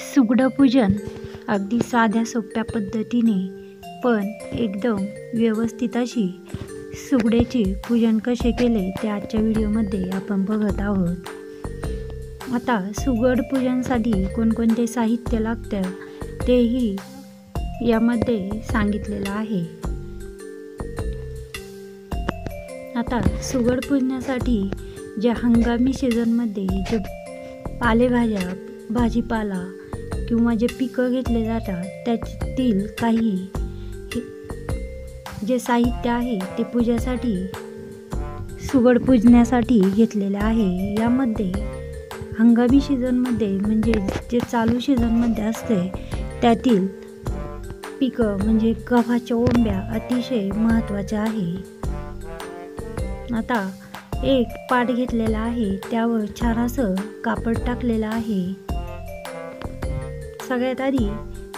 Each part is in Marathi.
सुगडं पूजन अगदी साध्या सोप्या पद्धतीने पण एकदम व्यवस्थित अशी सुगड्याचे पूजन कसे केले ते आजच्या व्हिडिओमध्ये आपण बघत आहोत। आता सुगड पूजनासाठी कोणकोणते साहित्य लागतं तेही यामध्ये सांगितलेलं आहे। आता सुगड पूजनासाठी जे हंगामी सीझनमध्ये जे पालेभाज्या भाजीपाला किंवा जे पिकं घेतले जातात त्यातील काही जे साहित्य आहे ते पूजेसाठी सुगड पूजण्यासाठी घेतलेले आहे। यामध्ये हंगामी सीझनमध्ये म्हणजे जे चालू सीझनमध्ये असते त्यातील पिकं म्हणजे गव्हाच्या ओंब्या अतिशय महत्त्वाच्या आहे। आता एक पाट घेतलेला आहे, त्यावर छान असं कापड टाकलेलं आहे। सगळ्यात आधी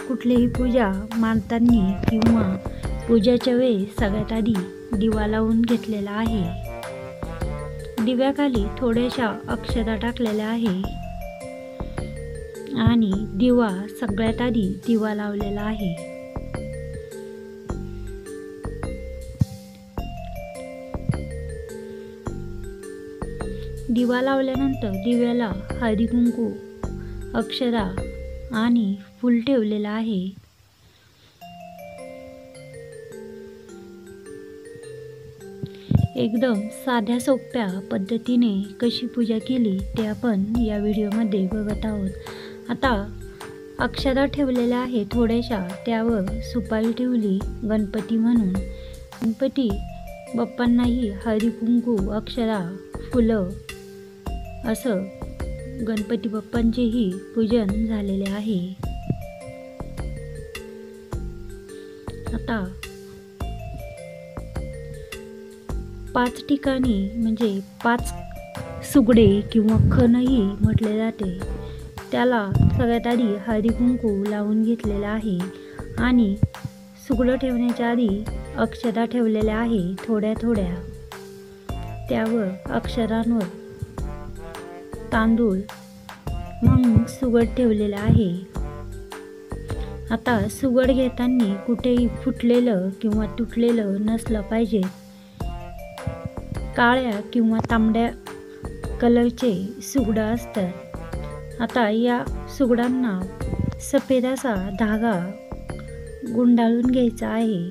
कुठलीही पूजा मांडताना किंवा पूजाच्या वेळेस सगळ्यात आधी दिवा लावून घेतलेला आहे। दिव्याखाली थोड्याशा अक्षता टाकलेल्या आहे आणि दिवा सगळ्यात आधी दिवा लावलेला आहे। दिवा लावल्यानंतर दिव्याला हळदी कुंकू अक्षरा आणि फूल ठेवलेला आहे। एकदम साध्या सोप्या पद्धतीने कशी पूजा केली ते आपण या व्हिडिओमध्ये बघत आहोत। आता अक्षता ठेवलेल्या आहे थोड्याशा, त्यावर सुपारी ठेवली गणपती म्हणून। गणपती बाप्पांनाही हळदी कुंकू अक्षरा फुलं असं गणपती बाप्पांचेही पूजन झालेले आहे। आता 5 ठिकाणी म्हणजे 5 सुगडे किंवा खणही म्हटले जाते, त्याला सगळ्यात आधी हळदी कुंकू लावून घेतलेला आहे आणि सुगडं ठेवण्याच्या आधी अक्षता ठेवलेल्या आहे थोड्या थोड्या, त्यावर अक्षरांवर तांदूळ मग सुगड ठेवलेला आहे। आता सुगड घेताना कुठेही फुटलेलं किंवा तुटलेलं नसलं पाहिजे। काळ्या किंवा तांबड्या कलरचे सुगडं असतात। आता या सुगडांना सफेद असा धागा गुंडाळून घ्यायचा आहे।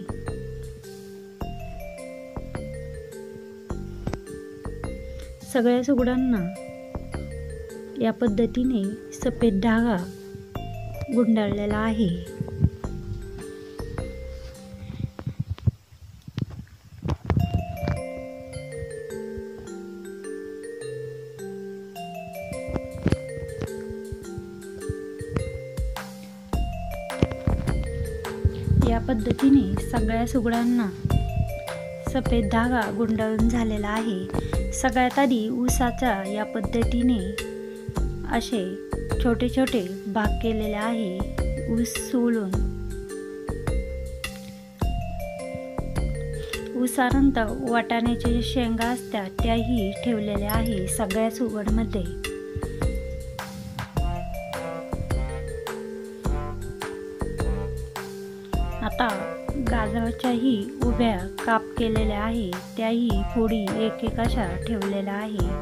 सगळ्या सुगडांना या पद्धतीने सफेद धागा गुंडाळलेला आहे। या पद्धतीने सगळ्या सुगडांना सफेद धागा गुंडाळून झालेला आहे। सगळ्यात आधी ऊसाचा या पद्धतीने असे छोटे छोटे भाग केलेले आहे। ऊस सोलून ऊसानंतर वाटाण्याचे जे शेंगा असतात त्याही ठेवलेल्या आहे सगळ्या सुगडमध्ये। आता गाजराच्याही उभ्या काप केलेल्या आहे, त्याही फोडी एक एक अशा ठेवलेल्या आहे।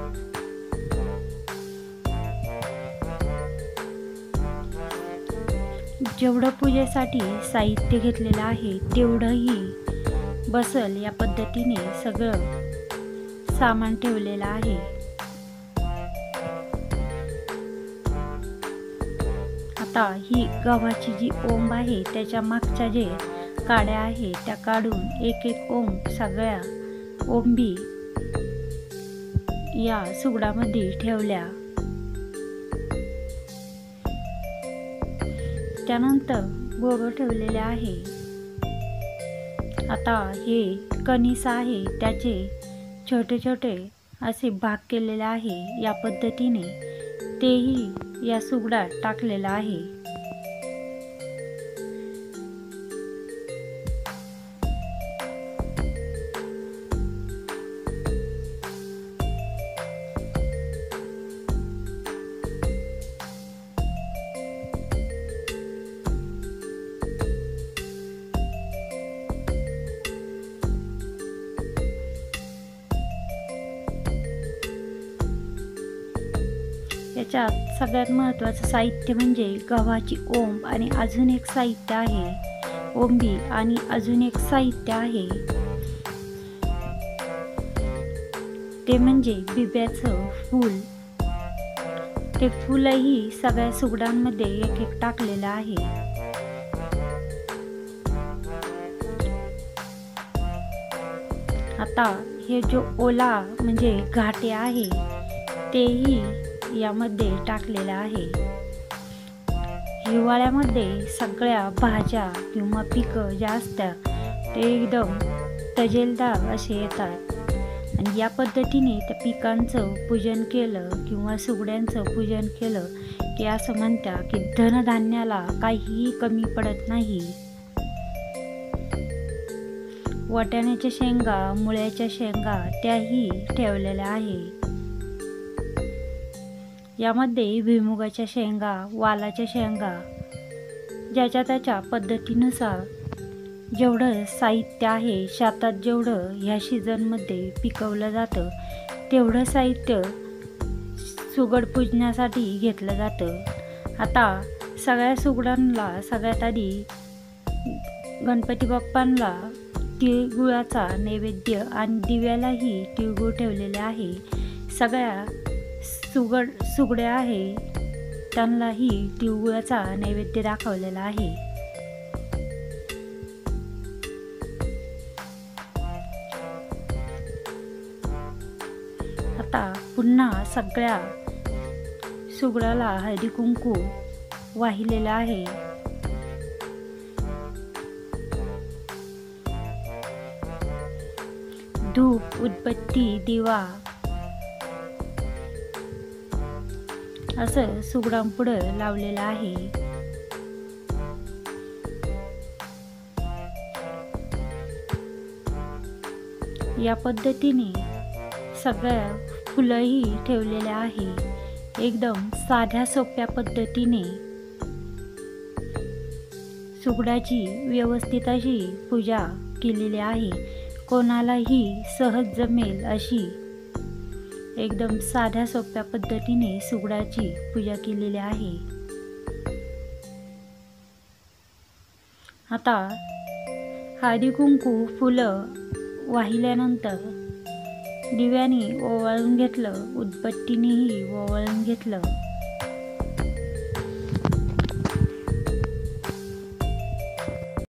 जेवढं पूजेसाठी साहित्य घेतलेलं आहे तेवढंही बसल या पद्धतीने सगळं सामान ठेवलेलं आहे। आता ही गव्हाची जी ओंब आहे त्याच्या मागच्या जे काड्या आहे त्या काढून एक एक ओंब सगळ्या ओंबी या सुगडामध्ये ठेवल्या। त्यानंतर बोरं ठेवलेले आहे। आता हे कणीस आहे त्याचे छोटे छोटे असे भाग केलेले आहे। या पद्धतीने तेही या सुगडात टाकलेलं आहे। त्याच्यात सगळ्यात महत्त्वाचं साहित्य म्हणजे गव्हाची ओंब आणि अजून एक साहित्य आहे ओंबी आणि अजून एक साहित्य आहे ते म्हणजे बिब्याचं फूल। ते फूलही सगळ्या सुगडांमध्ये एक एक टाकलेलं आहे। आता हे जो ओला म्हणजे घाटे आहे तेही यामध्ये टाकलेलं आहे। हिवाळ्यामध्ये सगळ्या भाज्या किंवा पिकं ज्या असतात ते एकदम तजेलदार असे येतात आणि या पद्धतीने त्या पिकांचं पूजन केलं किंवा सुगड्यांचं पूजन केलं की असं म्हणतात की धनधान्याला काहीही कमी पडत नाही। वाटाण्याच्या शेंगा, मुळ्याच्या शेंगा त्याही ठेवलेल्या आहे। यामध्ये भुईमुगाच्या शेंगा, वालाच्या शेंगा ज्याच्या त्याच्या पद्धतीनुसार जेवढं साहित्य आहे शेतात जेवढं ह्या सीझनमध्ये पिकवलं जातं तेवढं साहित्य सुगड पूजण्यासाठी घेतलं जातं। आता सगळ्या सुगडांना सगळ्यात आधी गणपती बाप्पांना तिळगुळाचा नैवेद्य आणि दिव्यालाही तिळगुळ ठेवलेले आहे। सगळ्या सुगड्या आहे त्यांनाही तिळगुळाचा नैवेद्य दाखवलेला आहे। आता पुन्हा सगळ्या सुगडाला हळदी कुंकू वाहिलेलं आहे। धूप, उदबत्ती, दिवा असं सुगडांपुढं लावलेलं आहे। या पद्धतीने सगळ्या फुलंही ठेवलेले आहे। एकदम साध्या सोप्या पद्धतीने सुगडाची व्यवस्थित अशी पूजा केलेली आहे। कोणालाही सहज जमेल अशी एकदम साध्या सोप्या पद्धतीने सुगडाची पूजा केलेली आहे। आता हळदी कुंकू फुलं वाहिल्यानंतर दिव्याने ओवाळून घेतलं, उदबत्तीनेही ओवाळून घेतलं।